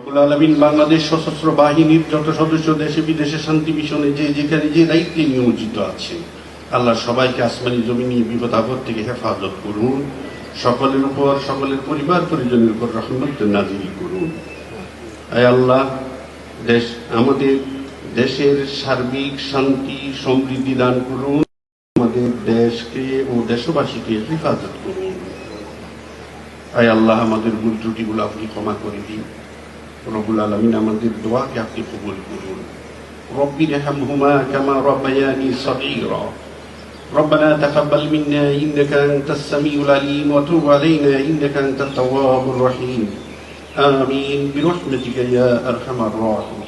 রব্বুল আলামিন বাংলাদেশ সশস্ত্র বাহিনীর যত সদস্য দেশে বিদেশে শান্তি মিশনে যে যেখানে যে দায়িত্বে নিয়োজিত আছে, আল্লাহ সবাইকে আসমানি জমিনি বিপদ আপদ থেকে হেফাজত করুন। সকলের উপর, সকলের পরিবার পরিজনের উপর রহমত নাজিল করুন। আয় আল্লাহ, আমাদের দেশের সার্বিক শান্তি সমৃদ্ধি দান করুন। আমাদের দেশকে ও দেশবাসীকে হেফাজত করুন। আয় আল্লাহ, আমাদের ভুল ত্রুটিগুলো আপনি ক্ষমা করে দিন। রব্বুল আলামিন আমাদের দোয়াকে আপনি কবুল করুন। রব্বি রহমহুমা কামা রাব্বায়ানি সগীরা। ربنا تقبل منا إنك أنت السميع العليم وتب علينا إنك أنت التواب الرحيم. آمين برحمتك يا أرحم الراحمين.